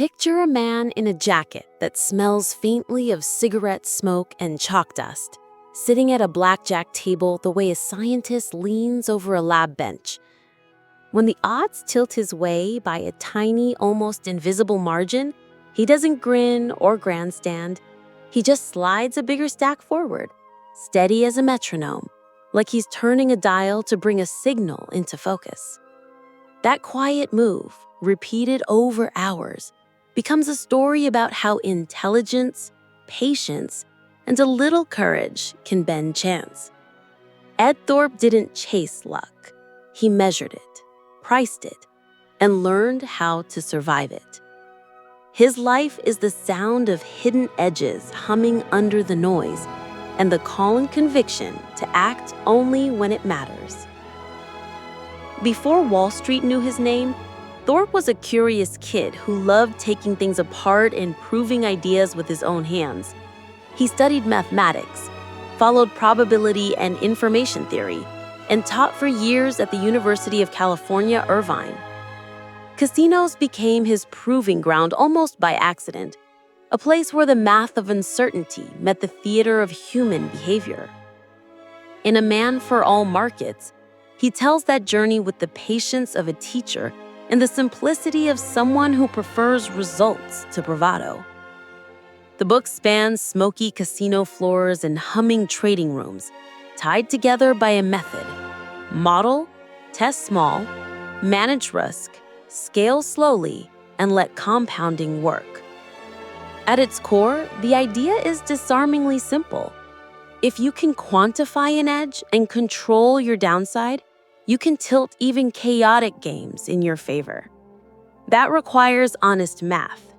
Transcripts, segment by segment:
Picture a man in a jacket that smells faintly of cigarette smoke and chalk dust, sitting at a blackjack table the way a scientist leans over a lab bench. When the odds tilt his way by a tiny, almost invisible margin, he doesn't grin or grandstand. He just slides a bigger stack forward, steady as a metronome, like he's turning a dial to bring a signal into focus. That quiet move, repeated over hours, becomes a story about how intelligence, patience, and a little courage can bend chance. Ed Thorp didn't chase luck. He measured it, priced it, and learned how to survive it. His life is the sound of hidden edges humming under the noise and the calm conviction to act only when it matters. Before Wall Street knew his name, Thorp was a curious kid who loved taking things apart and proving ideas with his own hands. He studied mathematics, followed probability and information theory, and taught for years at the University of California, Irvine. Casinos became his proving ground almost by accident, a place where the math of uncertainty met the theater of human behavior. In A Man for All Markets, he tells that journey with the patience of a teacher and the simplicity of someone who prefers results to bravado. The book spans smoky casino floors and humming trading rooms, tied together by a method: model, test small, manage risk, scale slowly, and let compounding work. At its core, the idea is disarmingly simple. If you can quantify an edge and control your downside, you can tilt even chaotic games in your favor. That requires honest math,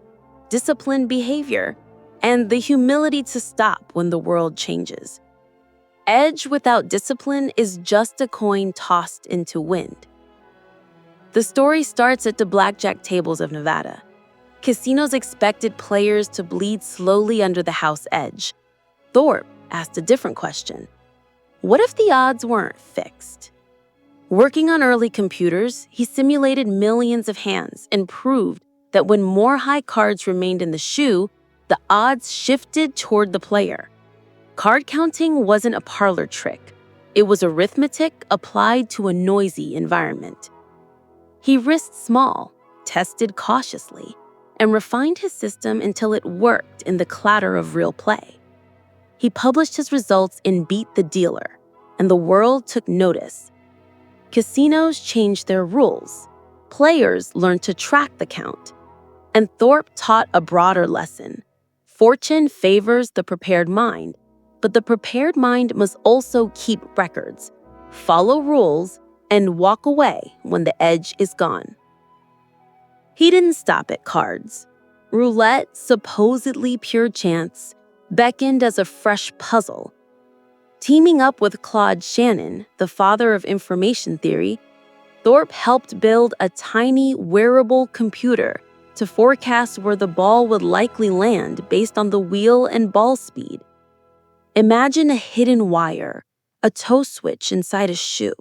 disciplined behavior, and the humility to stop when the world changes. Edge without discipline is just a coin tossed into wind. The story starts at the blackjack tables of Nevada. Casinos expected players to bleed slowly under the house edge. Thorp asked a different question. What if the odds weren't fixed? Working on early computers, he simulated millions of hands and proved that when more high cards remained in the shoe, the odds shifted toward the player. Card counting wasn't a parlor trick. It was arithmetic applied to a noisy environment. He risked small, tested cautiously, and refined his system until it worked in the clatter of real play. He published his results in Beat the Dealer, and the world took notice. Casinos changed their rules. Players learned to track the count. And Thorp taught a broader lesson. Fortune favors the prepared mind, but the prepared mind must also keep records, follow rules, and walk away when the edge is gone. He didn't stop at cards. Roulette, supposedly pure chance, beckoned as a fresh puzzle. Teaming up with Claude Shannon, the father of information theory, Thorp helped build a tiny, wearable computer to forecast where the ball would likely land based on the wheel and ball speed. Imagine a hidden wire, a toe switch inside a shoe,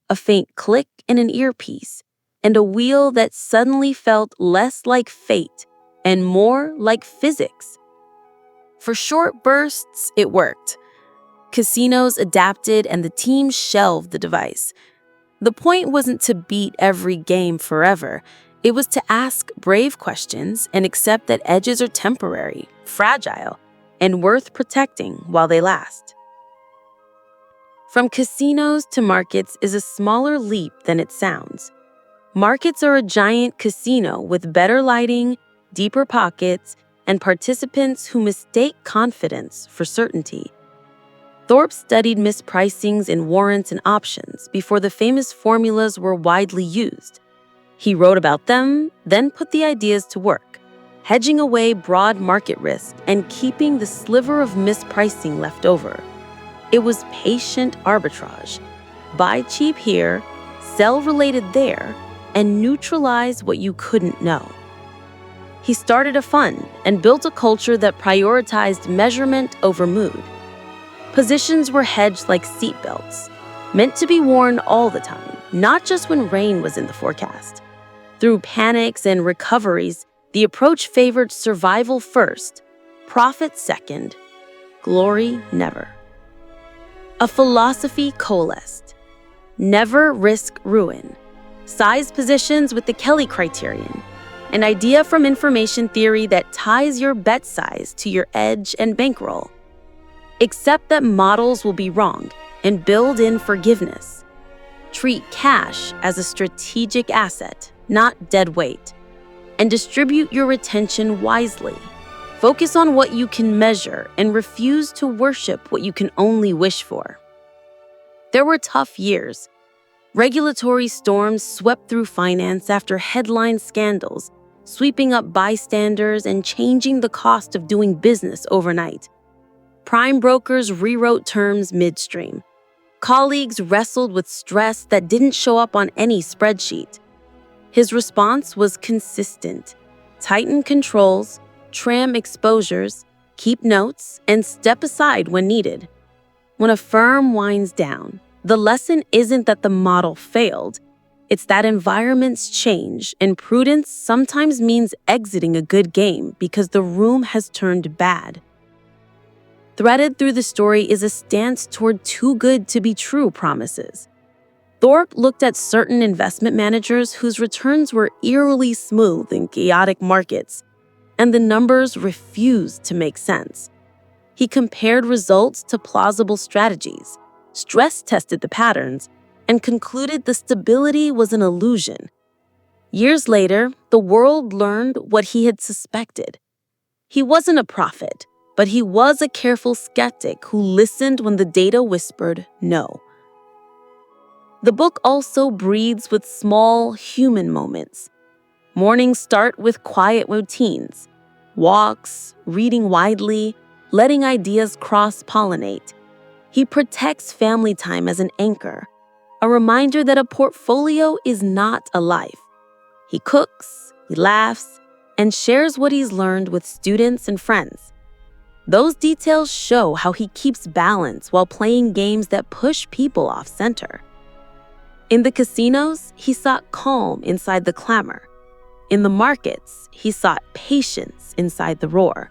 a faint click in an earpiece, and a wheel that suddenly felt less like fate and more like physics. For short bursts, it worked. Casinos adapted and the team shelved the device. The point wasn't to beat every game forever. It was to ask brave questions and accept that edges are temporary, fragile, and worth protecting while they last. From casinos to markets is a smaller leap than it sounds. Markets are a giant casino with better lighting, deeper pockets, and participants who mistake confidence for certainty. Thorp studied mispricings in warrants and options before the famous formulas were widely used. He wrote about them, then put the ideas to work, hedging away broad market risk and keeping the sliver of mispricing left over. It was patient arbitrage. Buy cheap here, sell related there, and neutralize what you couldn't know. He started a fund and built a culture that prioritized measurement over mood. Positions were hedged like seatbelts, meant to be worn all the time, not just when rain was in the forecast. Through panics and recoveries, The approach favored survival first, profit second, glory never. A philosophy coalesced. Never risk ruin. Size positions with the Kelly criterion, an idea from information theory that ties your bet size to your edge and bankroll. Accept that models will be wrong and build in forgiveness. Treat cash as a strategic asset, not dead weight, and distribute your attention wisely. Focus on what you can measure and refuse to worship what you can only wish for. There were tough years. Regulatory storms swept through finance after headline scandals, sweeping up bystanders and changing the cost of doing business overnight. Prime brokers rewrote terms midstream. Colleagues wrestled with stress that didn't show up on any spreadsheet. His response was consistent. Tighten controls, trim exposures, keep notes, and step aside when needed. When a firm winds down, the lesson isn't that the model failed. It's that environments change, and prudence sometimes means exiting a good game because the room has turned bad. Threaded through the story is a stance toward too good to be true promises. Thorp looked at certain investment managers whose returns were eerily smooth in chaotic markets, and the numbers refused to make sense. He compared results to plausible strategies, stress-tested the patterns, and concluded the stability was an illusion. Years later, the world learned what he had suspected. He wasn't a prophet, but he was a careful skeptic who listened when the data whispered no. The book also breathes with small human moments. Mornings start with quiet routines, walks, reading widely, letting ideas cross-pollinate. He protects family time as an anchor, a reminder that a portfolio is not a life. He cooks, he laughs, and shares what he's learned with students and friends. Those details show how he keeps balance while playing games that push people off center. In the casinos, he sought calm inside the clamor. In the markets, he sought patience inside the roar.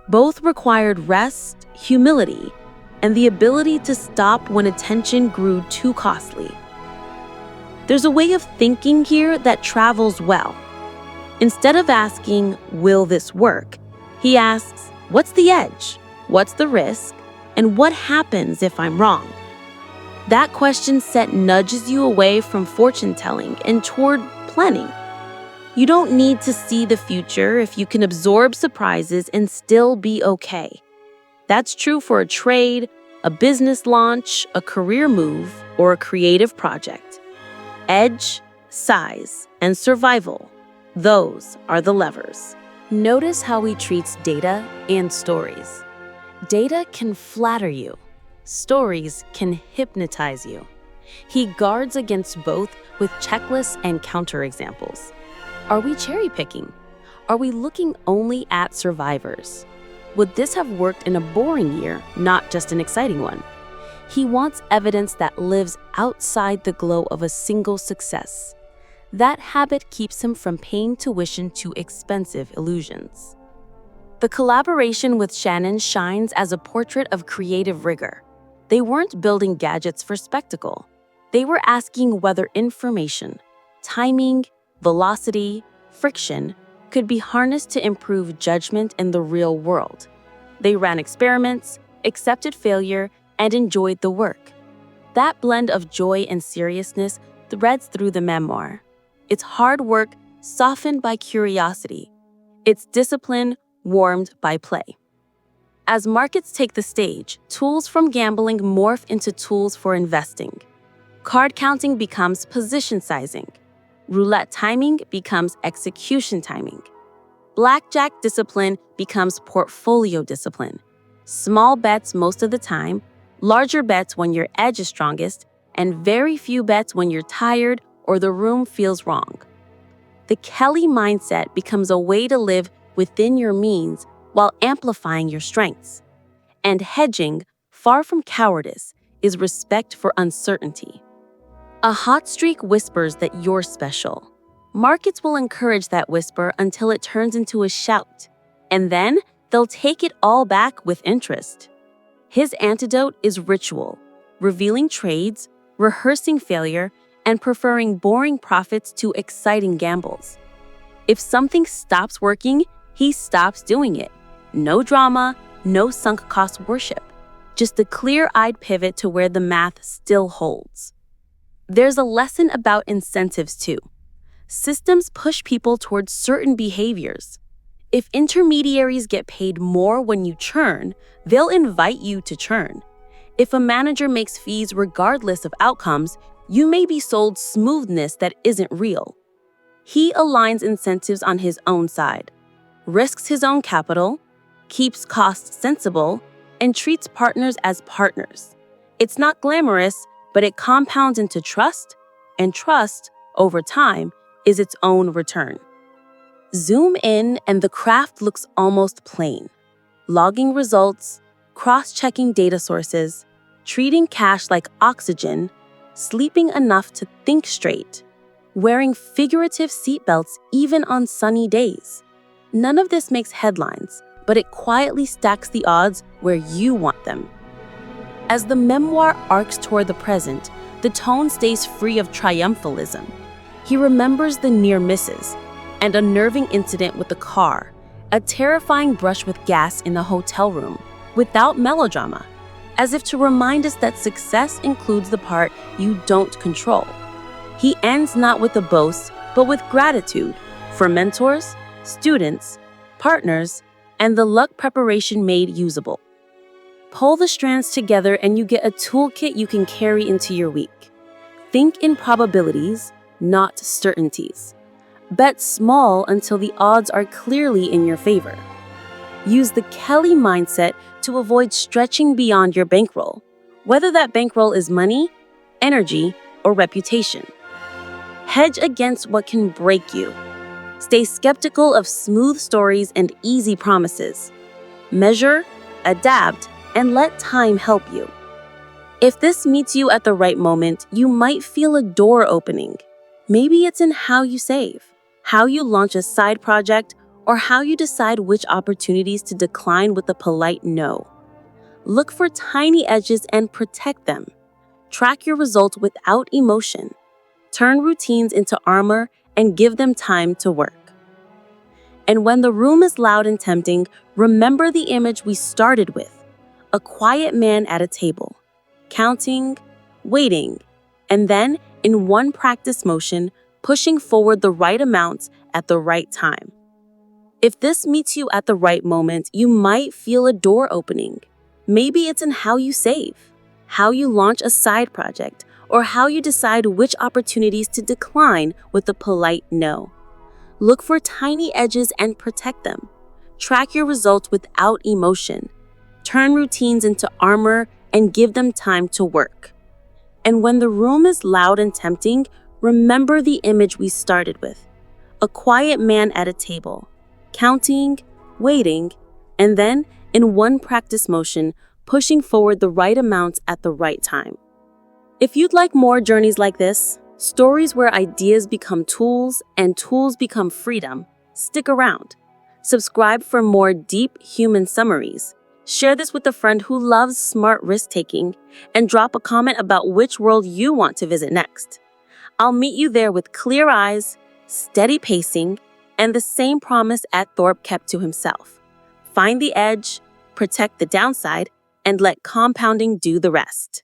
Both required rest, humility, and the ability to stop when attention grew too costly. There's a way of thinking here that travels well. Instead of asking, "Will this work?" he asks, "What's the edge? What's the risk? And what happens if I'm wrong?" That question set nudges you away from fortune-telling and toward planning. You don't need to see the future if you can absorb surprises and still be okay. That's true for a trade, a business launch, a career move, or a creative project. Edge, size, and survival, those are the levers. Notice how he treats data and stories. Data can flatter you. Stories can hypnotize you. He guards against both with checklists and counterexamples. Are we cherry-picking? Are we looking only at survivors? Would this have worked in a boring year, not just an exciting one? He wants evidence that lives outside the glow of a single success. That habit keeps him from paying tuition to expensive illusions. The collaboration with Shannon shines as a portrait of creative rigor. They weren't building gadgets for spectacle. They were asking whether information, timing, velocity, friction could be harnessed to improve judgment in the real world. They ran experiments, accepted failure, and enjoyed the work. That blend of joy and seriousness threads through the memoir. It's hard work softened by curiosity. It's discipline warmed by play. As markets take the stage, tools from gambling morph into tools for investing. Card counting becomes position sizing. Roulette timing becomes execution timing. Blackjack discipline becomes portfolio discipline. Small bets most of the time, larger bets when your edge is strongest, and very few bets when you're tired or the room feels wrong. The Kelly mindset becomes a way to live within your means while amplifying your strengths. And hedging, far from cowardice, is respect for uncertainty. A hot streak whispers that you're special. Markets will encourage that whisper until it turns into a shout, and then they'll take it all back with interest. His antidote is ritual, revealing trades, rehearsing failure, and preferring boring profits to exciting gambles. If something stops working, he stops doing it. No drama, no sunk cost worship, just a clear-eyed pivot to where the math still holds. There's a lesson about incentives too. Systems push people towards certain behaviors. If intermediaries get paid more when you churn, they'll invite you to churn. If a manager makes fees regardless of outcomes, you may be sold smoothness that isn't real. He aligns incentives on his own side, risks his own capital, keeps costs sensible, and treats partners as partners. It's not glamorous, but it compounds into trust, and trust, over time, is its own return. Zoom in and the craft looks almost plain. Logging results, cross-checking data sources, treating cash like oxygen, sleeping enough to think straight, wearing figurative seatbelts even on sunny days. None of this makes headlines, but it quietly stacks the odds where you want them. As the memoir arcs toward the present, the tone stays free of triumphalism. He remembers the near misses, an unnerving incident with the car, a terrifying brush with gas in the hotel room, without melodrama, as if to remind us that success includes the part you don't control. He ends not with a boast, but with gratitude for mentors, students, partners, and the luck preparation made usable. Pull the strands together and you get a toolkit you can carry into your week. Think in probabilities, not certainties. Bet small until the odds are clearly in your favor. Use the Kelly mindset to avoid stretching beyond your bankroll, whether that bankroll is money, energy, or reputation. Hedge against what can break you. Stay skeptical of smooth stories and easy promises. Measure, adapt, and let time help you. If this meets you at the right moment, you might feel a door opening. Maybe it's in how you save, how you launch a side project, or how you decide which opportunities to decline with a polite no. Look for tiny edges and protect them. Track your results without emotion. Turn routines into armor and give them time to work. And when the room is loud and tempting, remember the image we started with: a quiet man at a table, counting, waiting, and then, in one practice motion, pushing forward the right amounts at the right time. If this meets you at the right moment, you might feel a door opening. Maybe it's in how you save, how you launch a side project, or how you decide which opportunities to decline with a polite no. Look for tiny edges and protect them. Track your results without emotion. Turn routines into armor and give them time to work. And when the room is loud and tempting, remember the image we started with: a quiet man at a table, counting, waiting, and then, in one practice motion, pushing forward the right amounts at the right time. If you'd like more journeys like this, stories where ideas become tools and tools become freedom, stick around. Subscribe for more deep human summaries. Share this with a friend who loves smart risk-taking, and drop a comment about which world you want to visit next. I'll meet you there with clear eyes, steady pacing, and the same promise Ed Thorp kept to himself: find the edge, protect the downside, and let compounding do the rest.